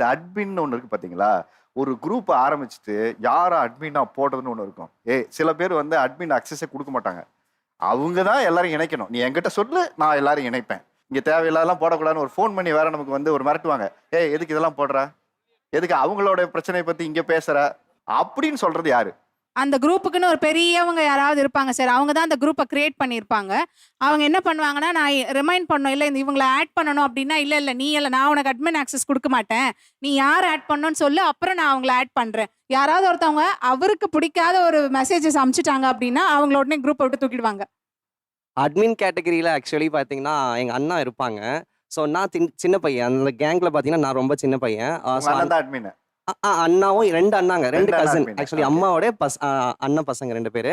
இந்த அட்மின் ஒண்ணு இருக்கு பாத்தீங்களா? ஒரு குரூப் ஆரம்பிச்சுட்டு யார அட்மினா போடுறதுன்னு ஒண்ணு இருக்கும். சில பேர் வந்து அட்மின் அக்சஸே கொடுக்க மாட்டாங்க. அவங்க தான் எல்லாரும் இணைக்கணும். நீ என்கிட்ட சொல்லு, நான் எல்லாரும் இணைப்பேன். இங்க தேவையில்லாதெல்லாம் போடக்கூடாதுன்னு ஒரு ஃபோன் பண்ணி வேற நமக்கு வந்து ஒரு மிரட்டுவாங்க. எதுக்கு இதெல்லாம் போடுற? எதுக்கு அவங்களோட பிரச்சனையை பத்தி இங்க பேசுற? அப்படின்னு சொல்றது யாரு? அந்த குரூப்புக்குன்னு ஒரு பெரியவங்க யாராவது இருப்பாங்க சார். அவங்க தான் அந்த குரூப்பை கிரியேட் பண்ணியிருப்பாங்க. அவங்க என்ன பண்ணுவாங்கன்னா, நான் ரிமைண்ட் பண்ணணும், இல்லை இவங்களை ஆட் பண்ணணும் அப்படின்னா, இல்லை நீ இல்லை, நான் உனக்கு அட்மின் ஆக்சஸ் கொடுக்க மாட்டேன், நீ யார் ஆட் பண்ணணும்னு சொல்லு, அப்புறம் நான் அவங்கள ஆட் பண்ணுறேன். யாராவது ஒருத்தவங்க அவருக்கு பிடிக்காத ஒரு மெசேஜஸ் அனுப்பிச்சிட்டாங்க அப்படின்னா அவங்கள உடனே குரூப்பை விட்டு தூக்கிடுவாங்க. அட்மின் கேட்டகரியில் ஆக்சுவலி பார்த்தீங்கன்னா எங்கள் அண்ணா இருப்பாங்க. ஸோ நான் சின்ன பையன், அந்த கேங்கில் பார்த்தீங்கன்னா நான் ரொம்ப சின்ன பையன். அட்மின் அண்ணாவும் 2 அண்ணாங்க, 2 கசின். admin. ஆக்சுவலி அம்மாவோட அண்ணன் பசங்க 2 பேர்.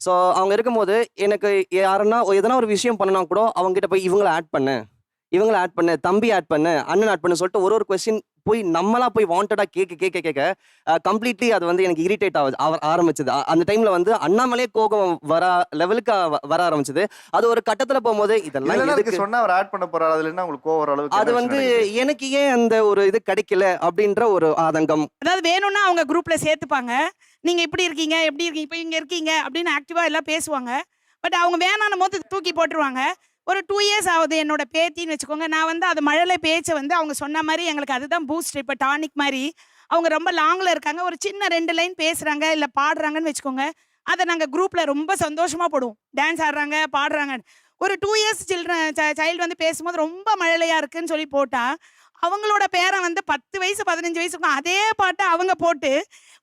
ஸோ அவங்க இருக்கும்போது எனக்கு யாருன்னா எதனா ஒரு விஷயம் பண்ணனா கூட அவங்க கிட்ட போய் இவங்களை ஆட் பண்ணு, தம்பி ஆட் பண்ணு, அண்ணன் ஆட் பண்ணு சொல்லிட்டு ஒரு கொஸ்டின் போய் நம்மளா போய் வாண்டடா கேட்க கம்ப்ளீட்லி அது வந்து எனக்கு இரிட்டேட் ஆரம்பிச்சது. அந்த டைம்ல வந்து அண்ணாமலே கோபம் வர லெவலுக்கு வர ஆரம்பிச்சது. அது ஒரு கட்டத்துல போகும்போது இதெல்லாம் சொன்னா அவர் ஆட் பண்ண போறாரு, அதுல என்ன உங்களுக்கு கோவம் வர அளவுக்கு அது வந்து எனக்கு ஏன் அந்த ஒரு இது கிடைக்கல அப்படின்ற ஒரு ஆதங்கம். அதாவது வேணும்னா அவங்க குரூப்ல சேர்த்துப்பாங்க. நீங்க இப்படி இருக்கீங்க, எப்படி இருக்கீங்க, இப்போ இங்க இருக்கீங்க அப்படின்னு ஆக்டிவா எல்லாம் பேசுவாங்க. பட் அவங்க வேணான போது தூக்கி போட்டுருவாங்க. ஒரு 2 இயர்ஸ் ஆகுது என்னோட பேத்தின்னு வச்சுக்கோங்க. நான் வந்து அது மழலை பேச்சை வந்து அவங்க சொன்ன மாதிரி எங்களுக்கு அதுதான் பூஸ்ட். இப்போ டானிக் மாதிரி அவங்க ரொம்ப லாங்கில் இருக்காங்க, ஒரு சின்ன 2 லைன் பேசுகிறாங்க இல்லை பாடுறாங்கன்னு வச்சுக்கோங்க, அதை நாங்கள் குரூப்பில் ரொம்ப சந்தோஷமாக போடுவோம். டான்ஸ் ஆடுறாங்க, பாடுறாங்க. ஒரு 2 இயர்ஸ் சைல்டு வந்து பேசும்போது ரொம்ப மழலையாக இருக்குன்னு சொல்லி போட்டால் அவங்களோட பேரன் வந்து 10 வயசு 15 வயசுக்கும் அதே பாட்டை அவங்க போட்டு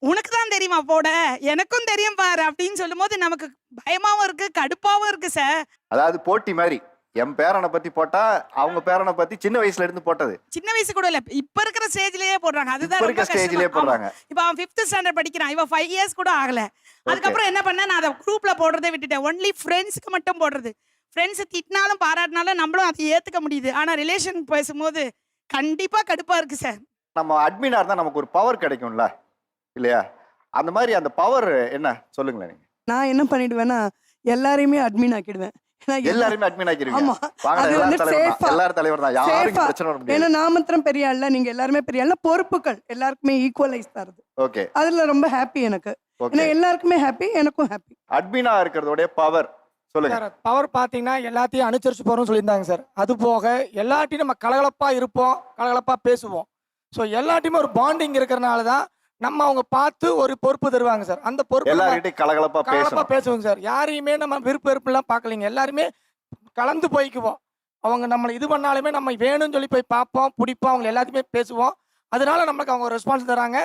உனக்கு தான் தெரியுமா போட, எனக்கும் தெரியும் பாரு அப்படின்னு சொல்லும் போது நமக்கு பயமாவும் இருக்கு, கடுப்பாவும் இருக்கு சார். அதாவது போட்டி மாதிரி என் பேரனை பத்தி போட்டா அவங்க பேரனை பத்தி சின்ன வயசுல இருந்து போட்டது, சின்ன வயசு கூட இல்ல, இப்ப இருக்கிற ஸ்டேஜ்லயே போடுறாங்க. அதுதான் ரொம்ப ஸ்டேஜ்லயே போடுறாங்க. இப்ப அவன் 5th ஸ்டாண்டர்ட் படிக்கிறான், இவன் 5 இயர்ஸ் கூட ஆகல. அதுக்கப்புறம் என்ன பண்ண, நான் அதை குரூப்ல போடுறதை விட்டுட்டேன். ஒன்லி ஃப்ரெண்ட்ஸ்க்கு மட்டும் போடுறது. ஃப்ரெண்ட்ஸ் திட்டினாலும் பாராட்டினாலும் நம்மளும் அதை ஏத்துக்க முடியுது. ஆனா ரிலேஷன் பேசும்போது கண்டிப்பா கடுப்பா இருக்கு சார். நம்ம அட்மினா இருந்தா நமக்கு ஒரு பவர் கிடைக்கும்ல இல்லையா? அந்த மாதிரி அந்த பவர் என்ன சொல்லுங்களேன். நீங்க நான் என்ன பண்ணிடுவேன்னா எல்லாரையுமே அட்மின் ஆக்கிடுவேன். எல்லாருமே அட்மின் ஆக்கிடுவீங்க. எல்லாரும் தலைவர் தான், யாருக்கும் பிரச்சனை வர முடியாது. ஏன்னா நான் மாத்திரம் பெரிய ஆள்ல, நீங்க எல்லாருமே பெரிய ஆள்ல, பொறுப்புகள் எல்லாருக்குமே ஈக்குவலைஸ் தருது. ஓகே, அதுல ரொம்ப ஹாப்பி எனக்கு. ஏன்னா எல்லாருக்குமே ஹாப்பி, எனக்கும் ஹாப்பி. அட்மினா இருக்கிறதோட பவர் சொல்லுங்க. பவர் பாத்தீங்கன்னா எல்லாத்தையும் அனுசரிச்சு போறோம்னு சொல்லியிருந்தாங்க சார். அது போக எல்லாத்தையும் நம்ம கலகலப்பா இருப்போம், கலகலப்பா பேசுவோம். ஸோ எல்லாத்தையுமே ஒரு பாண்டிங் இருக்கிறனால தான் நம்ம அவங்க பார்த்து ஒரு பொறுப்பு தருவாங்க சார். அந்த பொறுப்பு எல்லார்கிட்டையும் கலகலப்பா பேசுவோங்க சார். யாரையுமே நம்ம வெறுப்பெல்லாம் பார்க்கலைங்க, எல்லாருமே கலந்து போய்க்குவோம். அவங்க நம்மளை இது பண்ணாலுமே நம்ம வேணும்னு சொல்லி போய் பார்ப்போம், பிடிப்போம், அவங்க எல்லாத்தையுமே பேசுவோம். அதனால நமக்கு அவங்க ரெஸ்பான்ஸ் தராங்க.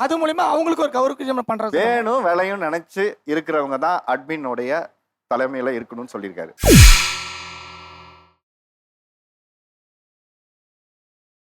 அது மூலியமா அவங்களுக்கு ஒரு கௌரவம் பண்றது. வேணும் வேலையும் நினைச்சு இருக்கிறவங்க தான் அட்மினோடைய தலைமையில இருக்கணும்னு சொல்லியிருக்காரு.